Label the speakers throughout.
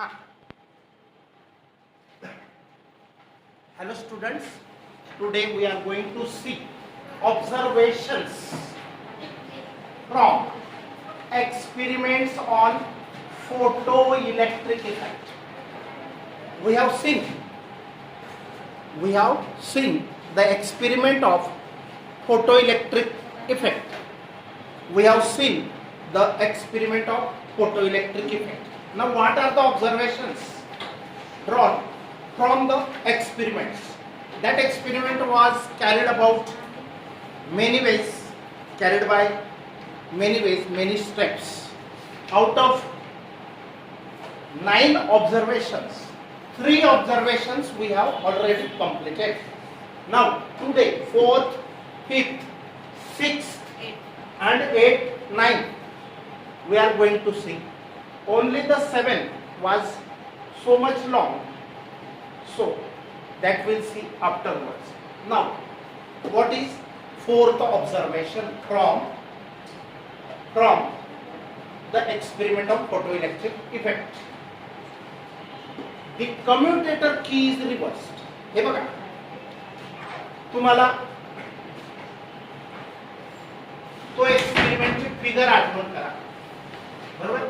Speaker 1: Ah, hello students, today we are going to see observations from experiments on photoelectric effect. We have seen the experiment of photoelectric effect. We have seen the experiment of photoelectric effect. Now what are the observations drawn from the experiments? That experiment was carried by many steps. Out of 9 observations, 3 observations we have already completed. Now today 4th, 5th, 6th and 8th, 9th we are going to see. Only the 7th was so much long, so that we'll see afterwards. Now what is 4th observation from the experiment of photoelectric effect? The commutator key is reversed. हे बघा, तुम्हाला तो एक्सपेरिमेंटची figure आठवण करा, बरोबर?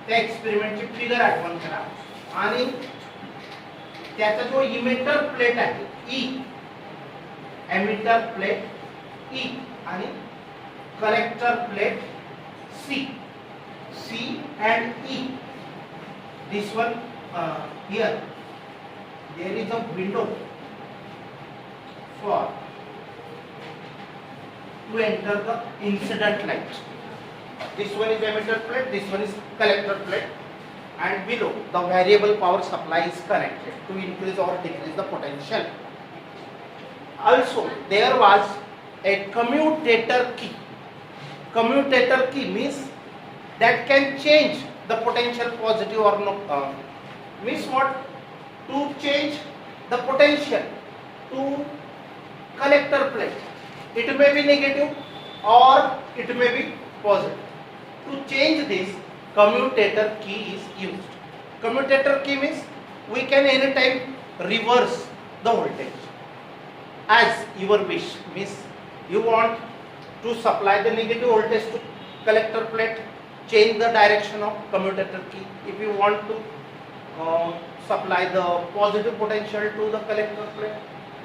Speaker 1: त्या एक्सपेरिमेंटची figure आठवण करा आणि त्याचा जो इमिटर प्लेट आहे ई, एमिटर प्लेट ई आणि collector plate C and E. This one here there is a window for to enter the incident light. This one is emitter plate, this one is collector plate, and below the variable power supply is connected to increase or decrease the potential. Also there was a commutator key. Commutator key means that can change the potential positive or no. Means what? To change the potential to collector plate, it may be negative or it may be positive. To change this, commutator key is used. Commutator key means we can anytime reverse the voltage as your wish. Means you want to supply the negative voltage to collector plate, change the direction of commutator key. If you want to supply the positive potential to the collector plate,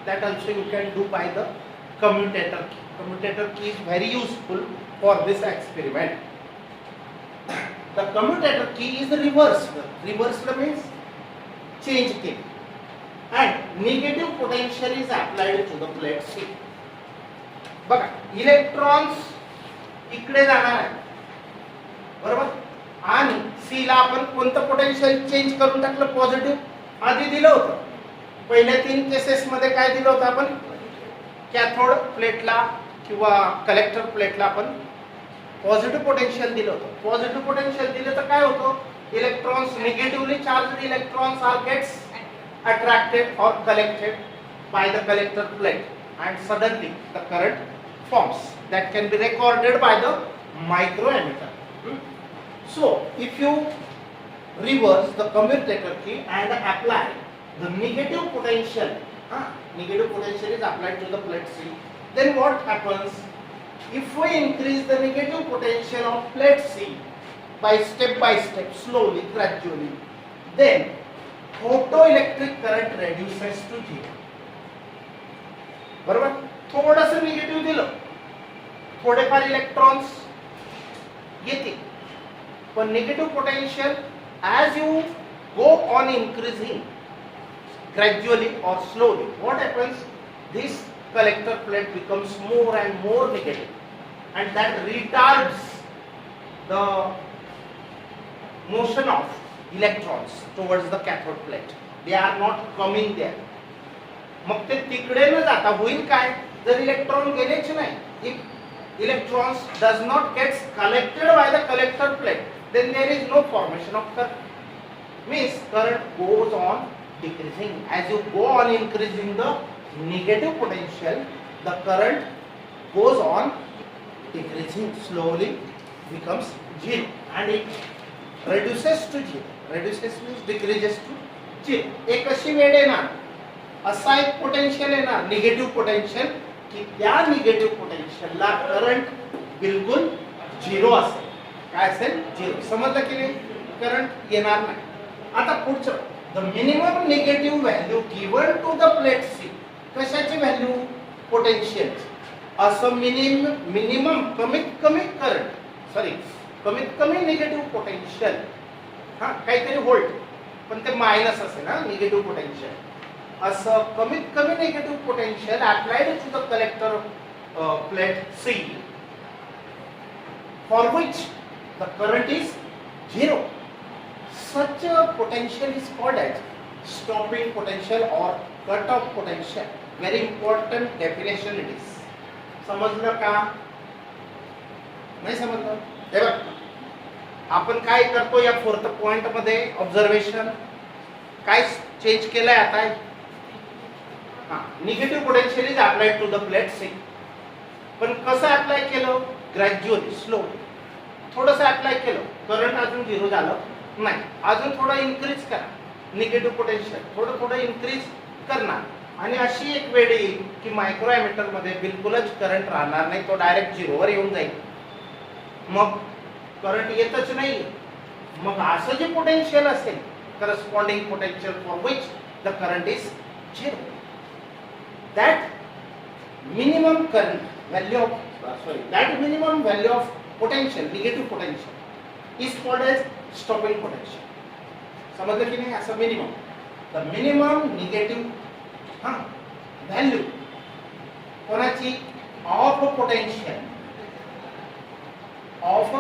Speaker 1: that also you can do by the commutator key. Commutator key is very useful for this experiment. The commutator key is reversible. Reversible means change key, and negative potential is applied to the plate C. बघा, electrons इकडे जाणार आहे, बरोबर? आणि C ला आपण कोणतं potential change करून टाकलं? पॉझिटिव्ह. आधी दिलं होतं पहिल्या 3 केसेस मध्ये. काय दिलं होतं आपण? कॅथोड प्लेटला किंवा कलेक्टर प्लेटला आपण पॉझिटिव्ह पोटेन्शियल दिलं होतं. पॉझिटिव्ह पोटेन्शियल दिलं तर काय होतं? Electrons, negatively charged electrons are gets attracted और collected by the collector plate, and suddenly the current forms that can be recorded by the microammeter. So if you reverse the commutator key and apply the negative potential, negative potential is applied to the plate C, then what happens? If we increase the negative potential of plate C by step, slowly, gradually, then photoelectric current reduces to 0. बरोबर? थोडंसं negative दिलं, थोडेफार electrons येतील, पण negative potential as you go on increasing gradually or slowly, what happens? This collector plate becomes more and more negative, and that retards the motion of electrons towards the cathode plate. They are not coming there. मग ते तिकडे न जाता होईल काय? जर electron गेलेच नाही, if electrons does not gets collected by the collector plate, then there is no formation of current. Means current goes on decreasing. As you go on increasing the negative potential, the current goes on decreasing, slowly becomes 0 and it reduces to 0. Reduces means decreases to zero. एक अशी वेळ येणार, असा एक potential येणार negative potential, की त्या negative पोटेन्शियलला current बिलकुल झिरो असेल. काय असेल? झिरो. समजलं की नाही? करंट येणार नाही. आता पुढचं, the minimum negative value given to the plate C. कशाची व्हॅल्यू? पोटेन्शियल. असं मिनिमम कमीत कमी करंट, सॉरी कमीत कमी निगेटिव्ह पोटेन्शियल, हा काहीतरी व्होल्ट, पण ते मायनस असेल ना निगेटिव्ह पोटेन्शियल. असं कमीत कमी negative potential applied to the collector plate C, for which the current is zero. Such a potential is called as stopping potential or cut off potential. Very important definition it is. समजलं का? नाही समजलं? हे बघ, आपण काय करतो या फोर्थ पॉइंट मध्ये? ऑब्झर्वेशन. काय चेंज केलंय आता? हा, negative potential is applied to the plate C. पण कसं अप्लाय केलं? ग्रॅज्युअली, स्लो, थोडंसं अप्लाय केलं. करंट अजून झिरो झालं नाही, अजून थोडं इन्क्रीज करा निगेटिव्ह पोटेन्शियल, थोडं थोडं इन्क्रीज करणार. आणि अशी एक वेळ येईल की मायक्रो एमिटर मध्ये बिलकुलच करंट राहणार नाही, तो डायरेक्ट झिरोवर येऊन जाईल. मग करंट येतच नाही. मग असं जे पोटेन्शियल असेल, corresponding potential for which the current is zero, that minimum current value of that minimum value of potential, negative potential is called as stopping potential. समजलं की नाही? असं minimum, the minimum negative value कोणाची? Of potential, of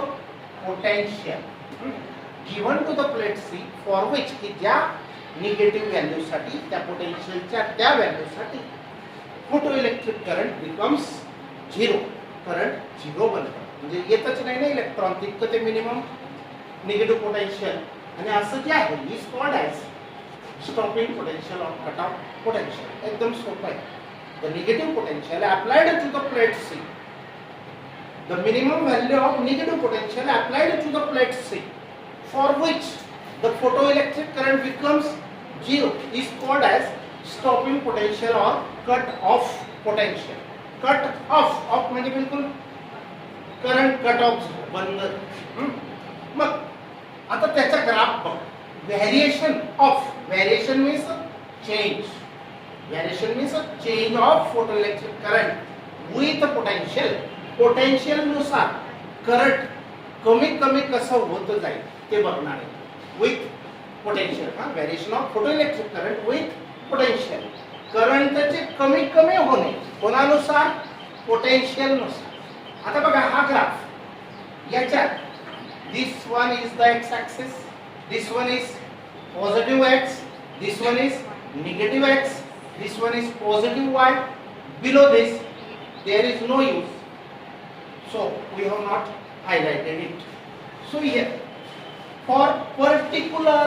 Speaker 1: potential given to the plate C, for which, की ज्या negative value साठी, त्या पोटेन्शियलच्या त्या व्हॅल्यू साठी photo electric current becomes zero. Current zero बनतं, म्हणजे येतच नाही ना इलेक्ट्रॉन, तितकं ते मिनिमम निगेटिव्ह पोटेन्शियल. आणि असं जे आहे is called as stopping potential of cut off potential. एकदम सोपं आहे. The negative potential applied to the plate C, the minimum value of negative potential applied to the plate C, for which the photo electric current becomes zero, is called as stopping potential or cut off potential. Cut off, off म्हणजे बिलकुल current cut off बंद. मग आता त्याचा graph बघ. Variation of, variation means change, variation means change of photoelectric current with potential. Potential नुसार current कमीत कमी कसं होत जाईल ते बघणार आहे विथ पोटेन्शियल. हा, variation of photoelectric current with potential. करंटचे कमी कमी होणे कोणानुसार? पोटेन्शियल नुसार. आता बघा हा ग्राफ, याच्यात this one is the x axis, this one is positive x, this one is negative x, this one is positive y. Below this there is no use, so we have not highlighted it. So here for particular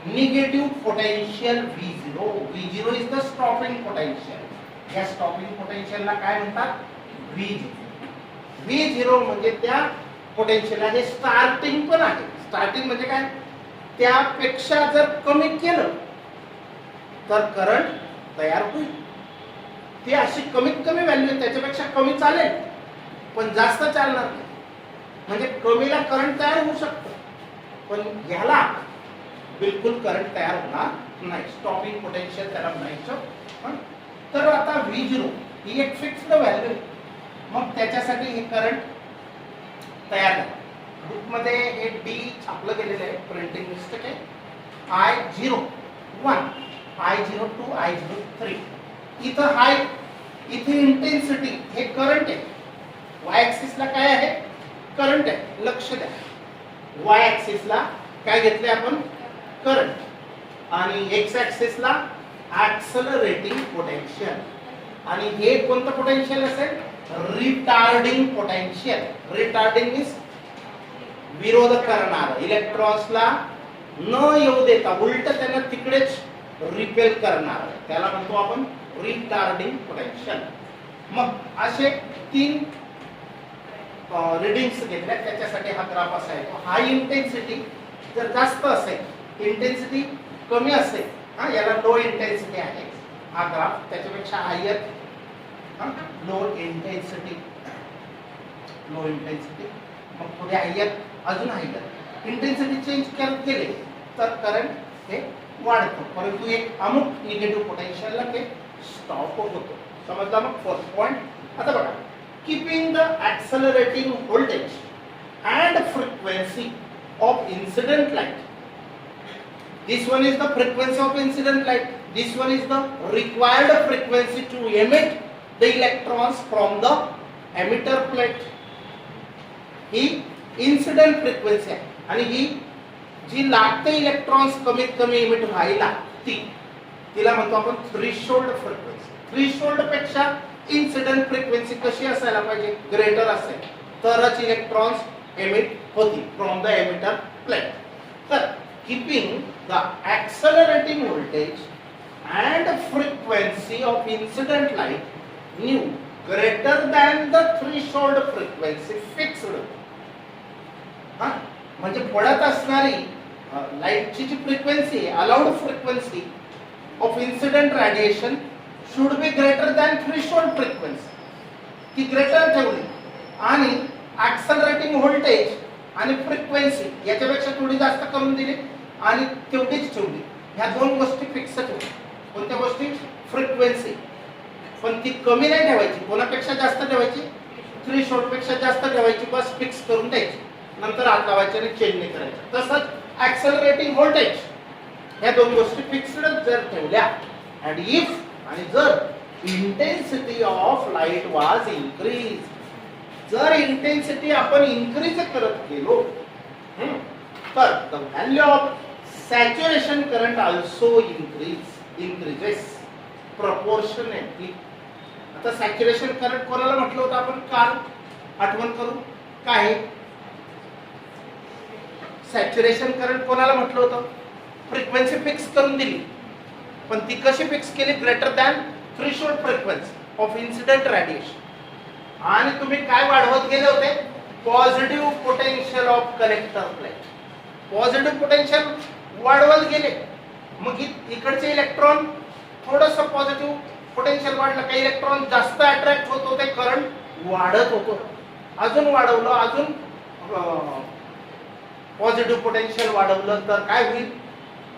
Speaker 1: negative potential V0, V0 is the stopping potential. या stopping potential ला काय म्हणतात? V0. V0 म्हणजे त्या potential आहे, starting पण आहे. Starting म्हणजे काय? त्यापेक्षा जर कमी केलं तर करंट तयार होईल. ती अशी कमीत कमी व्हॅल्यू, त्याच्यापेक्षा कमी चालेल पण जास्त चालणार नाही. म्हणजे कमीला करंट तयार होऊ शकतं, पण ह्याला बिलकुल करंट तयार होणार नाही. स्टॉपिंग पोटेन्शियल त्याला म्हणायचं. तर आता V0 ही एक फिक्स्ड व्हॅल्यू, मग त्याच्यासाठी हे करंट तयार आहे. बुकमध्ये हे डी छापलं गेलेलं आहे, प्रिंटिंग मिस्टेक आहे. I01, I02, I03. इथं हाय, इथे इंटेन्सिटी, हे करंट आहे. वाय ऍक्सिसला काय आहे? करंट आहे. लक्ष द्या, वाय ऍक्सिसला काय घेतले आपण? करंट. आणि एक्स ऍक्सिसला ऍक्सलरेटिंग पोटेन्शियल. आणि हे कोणतं पोटेन्शियल असेल? Retarding potential. रिटार्डिंग मीन्स विरोध करणार, इलेक्ट्रॉन्सला न येऊ देता उलट त्यांना तिकडेच रिपेल करणार, त्याला म्हणतो आपण रिटार्डिंग पोटेन्शियल. मग असे 3 रीडिंग्स घेतल्या, त्याच्यासाठी हा ग्राफ असा आहे. हाय इंटेन्सिटी जर जास्त असेल इंटेन्सिटी कमी असेल, हा याला लो इंटेन्सिटी आहे हा ग्राफ, त्याच्यापेक्षा higher low intensity, low intensity, मग पुढे हायर, अजून हायर इंटेन्सिटी चेंज करत गेले तर करंट हे वाढतो, परंतु एक अमुक निगेटिव्ह पोटेन्शियलला ते स्टॉप होतो. समजला मग फोर्थ पॉइंट. आता बघा, keeping the accelerating voltage and frequency of incident light. This one is the frequency of incident light. This one is the required frequency to emit the electrons from the emitter plate. He incident frequency आहे आणि ही जी लागते electrons कमीत कमी emit व्हायला तिला म्हणतो आपण threshold frequency. Threshold पेक्षा इन्सिडेंट फ्रिक्वेन्सी कशी असायला पाहिजे, ग्रेटर असेल तरच इलेक्ट्रॉन्स एमिट होतील फ्रॉम द एमिटर प्लेट. तर keeping the accelerating voltage and frequency of incident light nu greater than the threshold frequency fixed. म्हणजे पडत असणारी लाईटची जी फ्रिक्वेन्सी आहे, allowed frequency of incident radiation should be greater than threshold frequency, ती greater ठेवली आणि ऍक्सलरेटिंग voltage आणि फ्रिक्वेन्सी याच्यापेक्षा थोडी जास्त करून दिली आणि तेवढीच ठेवली. ह्या दोन गोष्टी फिक्स ठेवली. कोणत्या गोष्टी, फ्रिक्वेन्सी, पण ती कमी नाही ठेवायची, कोणापेक्षा जास्त ठेवायची, थ्रेशोल्ड पेक्षा जास्त ठेवायची, बस फिक्स करून द्यायची, नंतर हात लावायचे आणि चेंज नाही करायचं. तसंच ऍक्सलरेटिंग व्होल्टेज, ह्या दोन गोष्टी फिक्स्ड जर ठेवल्या आणि इफ आणि जर इंटेन्सिटी ऑफ लाईट वाज इन्क्रीज, जर इंटेन्सिटी आपण इन्क्रीज करत गेलो तर the value of saturation current also increases proportionately. आता सॅच्युरेशन करंट कोणाला म्हटलं होतं आपण काल, आठवण करू काय, सॅच्युरेशन करंट कोणाला म्हटलं होतं, फ्रिक्वेन्सी फिक्स करून दिली, पण ती कशी फिक्स केली, greater than threshold frequency of incident radiation. आणि तुम्ही काय वाढवत गेले होते, positive potential of collector plate, positive potential वाढवत गेले, मग इकडचे इलेक्ट्रॉन थोडस पॉझिटिव्ह पोटेन्शियल वाढलं, काही इलेक्ट्रॉन जास्त अट्रॅक्ट होत होते, करंट वाढत होतो, अजून वाढवलं, अजून पॉझिटिव्ह पोटेन्शियल वाढवलं तर काय होईल,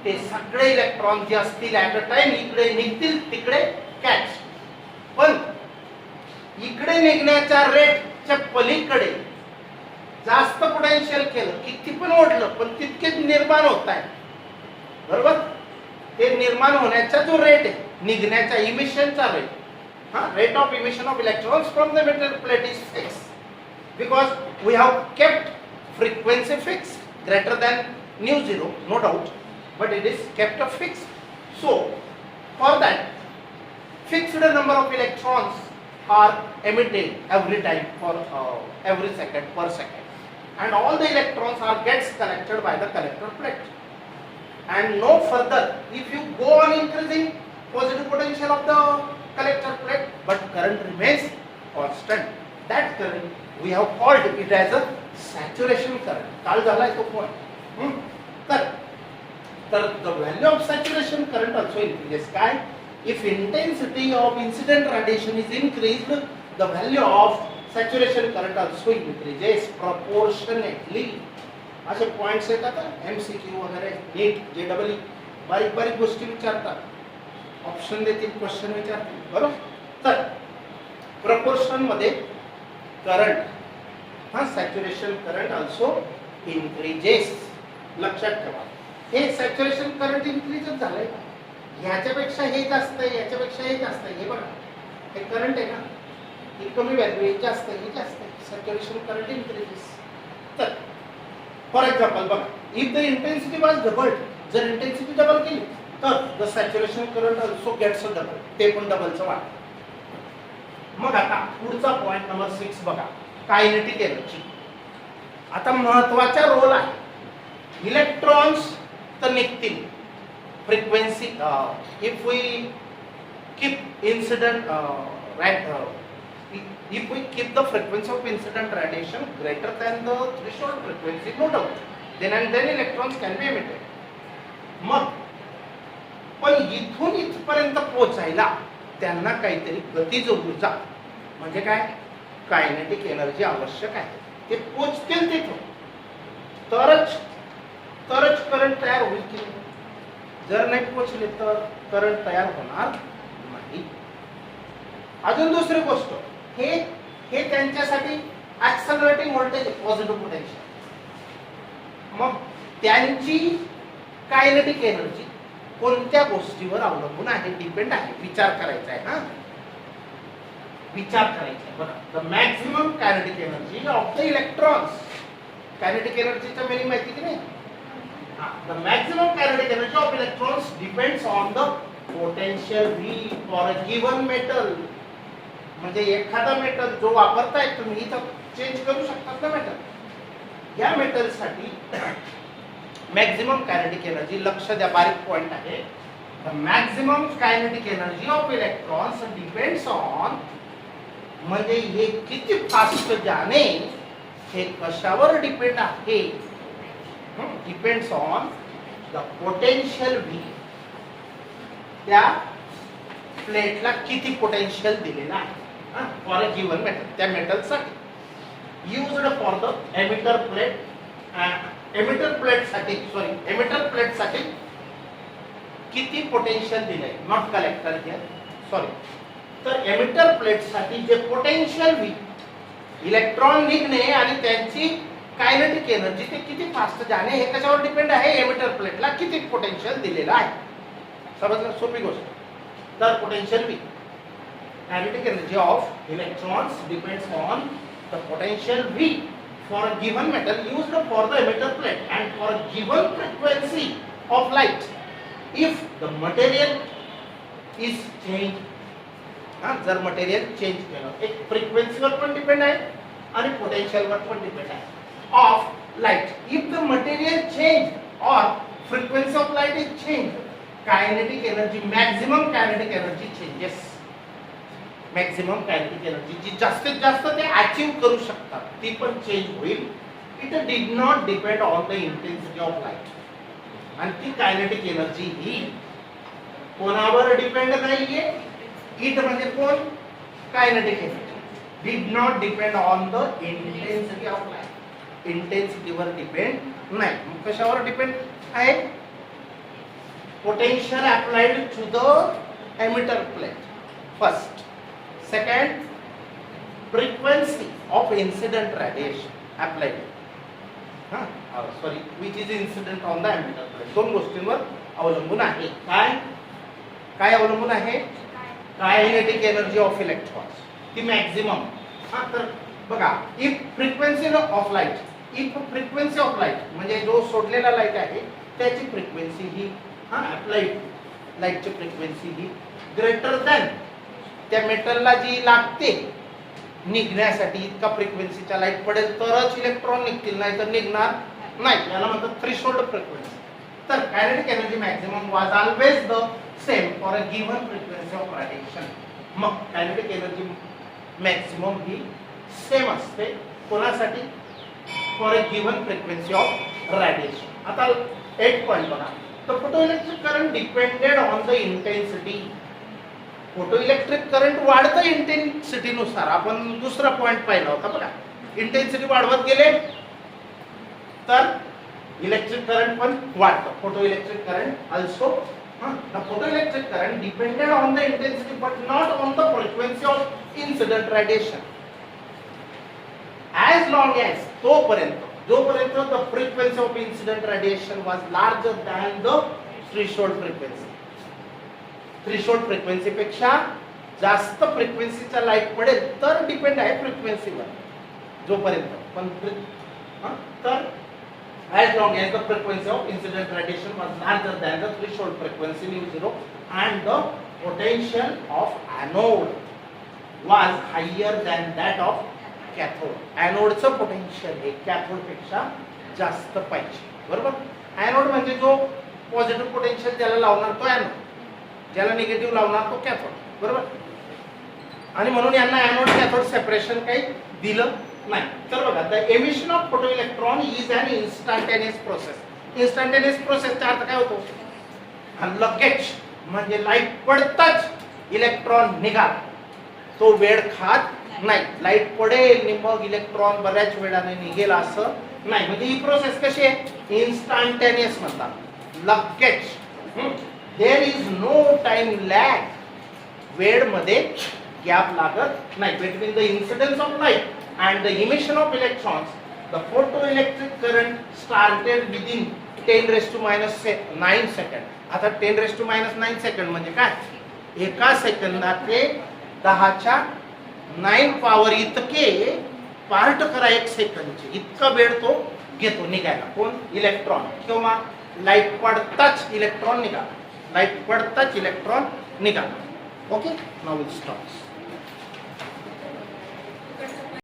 Speaker 1: ते सगळे इलेक्ट्रॉन जे असतील ऍट अ टाइम इकडे निघतील, तिकडे कॅच. पण इकडे निघण्याच्या रेटच्या पलीकडे जास्त पोटेन्शियल केलं, किती पण ओढलं, पण तितकेच निर्माण होत आहे, बरोबर. ते निर्माण होण्याचा जो रेट आहे, निघण्याचा इमिशनचा rate, rate of emission of electrons from the emitter plate is fixed because we have kept frequency fixed greater than nu zero, no doubt, but it is kept fixed. So for that fixed number of electrons are emitted every time for every second per second, and all the electrons are gets collected by the collector plate. And no further, if you go on increasing positive potential of the collector plate but current remains constant, that current we have called it as a saturation current. काल झाला आहे तो point. तर the value of saturation current also increases. काय, if intensity of incident radiation is increased, the value of saturation current also increases proportionately. असे points येतात MCQ वगैरे, नीट JEE बारीक बारीक गोष्टी विचारतात, ऑप्शन देतील, क्वेश्चन विचारतील, बरोबर. तर प्रपोर्शन मध्ये current, saturation current also increases. लक्षात ठेवा, हे सॅच्युरेशन करंट इन्क्रीजच झालंय, ह्याच्यापेक्षा हे जास्त आहे, याच्यापेक्षा हे जास्त आहे. हे बघा, हे करंट आहे ना, ही कमी व्हॅल्यू, हे जास्त आहे, हे जास्त आहे, सॅच्युरेशन करंट इन्क्रीजेस. तर फॉर एक्झाम्पल बघा, if the intensity was doubled, जर इंटेन्सिटी डबल केली तर the saturation current also gets double, ते पण डबलचं वाढतं. मग आता पुढचा पॉइंट नंबर 6 बघा, कायनेटिक एनर्जी. आता महत्वाचा रोल आहे, इलेक्ट्रॉन्स तर निघतील, frequency if we keep incident if we keep the frequency of incident radiation greater than the threshold frequency, no doubt, then and then electrons can be emitted. मग पण इथून इथपर्यंत पोहोचायला त्यांना काहीतरी गतीज ऊर्जा म्हणजे काय कायनेटिक एनर्जी आवश्यक आहे. ते पोहोचतील तिथून तरच करंट तयार होईल की नाही. जर नाही पोहोचले तर करंट तयार होणार नाही. अजून दुसरी गोष्ट हे त्यांच्यासाठी ऍक्सलरेटिंग व्होल्टेज पॉझिटिव्ह पोटेन्शियल. मग त्यांची कायनेटिक एनर्जी कोणत्या गोष्टीवर अवलंबून आहे डिपेंड आहे. विचार करायचा आहे. विचार करायचा आहे. बघा the maximum kinetic energy of the electrons. Kinetic एनर्जीचा मिनिंग माहिती की नाही. The maximum kinetic energy of electrons depends on the potential V for a given metal. म्हणजे एखादा मेटल जो वापरताय तुम्ही इथं चेंज करू शकतात ना मेटल. या मेटल साठी मॅक्सिमम कायनेटिक एनर्जी, लक्ष द्या बारीक पॉइंट आहे. The maximum kinetic energy of electrons depends on म्हणजे हे किती फास्ट जाणे हे कशावर डिपेंड आहे. Depends on the potential V. त्या प्लेटला किती पोटेन्शियल दिलेला आहे फॉर अ गिवन मेटल. त्या मेटलसाठी used for the emitter plate. Emitter plate साठी किती पोटेन्शियल दिलंय. Not collector here sorry. तर एमिटर प्लेट साठी जे पोटेन्शियल V इलेक्ट्रॉन निघणे आणि त्यांची कायनेटिक एनर्जी ते किती फास्ट जाणे हे कशावर डिपेंड आहे. एमिटर प्लेटला किती पोटेन्शियल दिलेला आहे. समजलं. सोपी गोष्ट. तर potential V kinetic energy of electrons depends on the potential V for a given metal used for the emitter plate and for a given frequency of light. If the material is changed, जर material change केलं एक फ्रिक्वेन्सीवर पण depend आहे आणि पोटेन्शियलवर पण depend आहे of light. If the material change और frequency of light is change, kinetic energy maximum kinetic energy changes. Maximum kinetic energy जी जास्तीत जास्त ते अचीव करू शकतात ती पण चेंज होईल. It did not depend on the intensity of light. आणि ती कायनेटिक एनर्जी ही कोणावर डिपेंड नाहीये. इट म्हणजे कोण kinetic energy did not depend on the intensity of light. इंटेन्सिटीवर डिपेंड नाही. मग कशावर डिपेंड आहे. Potential applied to the emitter plate first. Second, frequency of incident radiation applied. Which is incident on the emitter plate. दोन गोष्टींवर अवलंबून आहे. काय अवलंबून आहे. कायनेटिक एनर्जी ऑफ इलेक्ट्रॉन्स ती मॅक्सिमम. तर बघा इफ फ्रिक्वेन्सी ऑफ लाईट म्हणजे जो सोडलेला लाईट आहे त्याची फ्रिक्वेन्सी ही अप्लाइड लाईटची फ्रिक्वेन्सी ही ग्रेटर दॅन त्या मेटलला जी लागते निघण्यासाठी इतका फ्रिक्वेन्सीचा लाईट पडेल तरच इलेक्ट्रॉन निघतील, नाही तर निघणार नाही. याला म्हणतात थ्रेशोल्ड फ्रिक्वेन्सी. तर कायनेटिक एनर्जी मॅक्सिमम वाज always the same for a given frequency of radiation. मग कायनेटिक एनर्जी मॅक्सिमम ही सेम असते कोणासाठी for a given frequency of radiation. आता एक पॉइंट बघा. तर photoelectric current depended on the intensity. Photo electric current वाढतं इंटेन्सिटीनुसार. आपण दुसरा पॉइंट पाहिला होता बघा. इंटेन्सिटी वाढवत गेले तर इलेक्ट्रिक करंट पण वाढतं. Photo electric current also the photo electric current depended on the intensity but not on the frequency of incident radiation. As long as जोपर्यंत the frequency of incident radiation was larger than the threshold frequency. Threshold frequency पेक्षा जास्त फ्रिक्वेन्सीचा light पडेल तर depend आहे फ्रिक्वेन्सीवर जोपर्यंत. पण तर as long as the frequency of incident radiation was larger than the threshold frequency mu0 and the potential of anode was higher than that of cathode. anode चं potential हे cathode पेक्षा जास्त पाहिजे. बरोबर. anode म्हणजे जो पॉझिटिव्ह पोटेन्शियल ज्याला लावणार तो anode, ज्याला निगेटिव्ह लावणार तो कॅथोड. बरोबर. आणि म्हणून यांना एनोड कॅथोड सेपरेशन काही दिलं नाही. तर बघा the emission of photo electron is an instantaneous process. Instantaneous प्रोसेसचा अर्थ काय होतो. आणि लगेच म्हणजे लाईट पडताच इलेक्ट्रॉन निघाला. तो वेळ खात नाही. लाईट पडेल आणि मग इलेक्ट्रॉन बऱ्याच वेळाने निघेल असं नाही. म्हणजे ही प्रोसेस कशी आहे? इन्स्टंटेनियस म्हणतात, लगेच. There is no time lag. वेळ मध्ये गॅप लागत नाही between the incidence of light and the emission of electrons. The photoelectric current started within 10⁻⁹ second. आता 10⁻⁹ सेकंड म्हणजे काय? एका सेकंदाचे 10⁹ पॉवर इतके पार्ट करा एक सेकंदचे, इतका वेळ तो घेतो निघायला. कोण? इलेक्ट्रॉन. किंवा लाईट पडताच इलेक्ट्रॉन निघाला, लाईट पडताच इलेक्ट्रॉन निघाला. Okay, now will stop.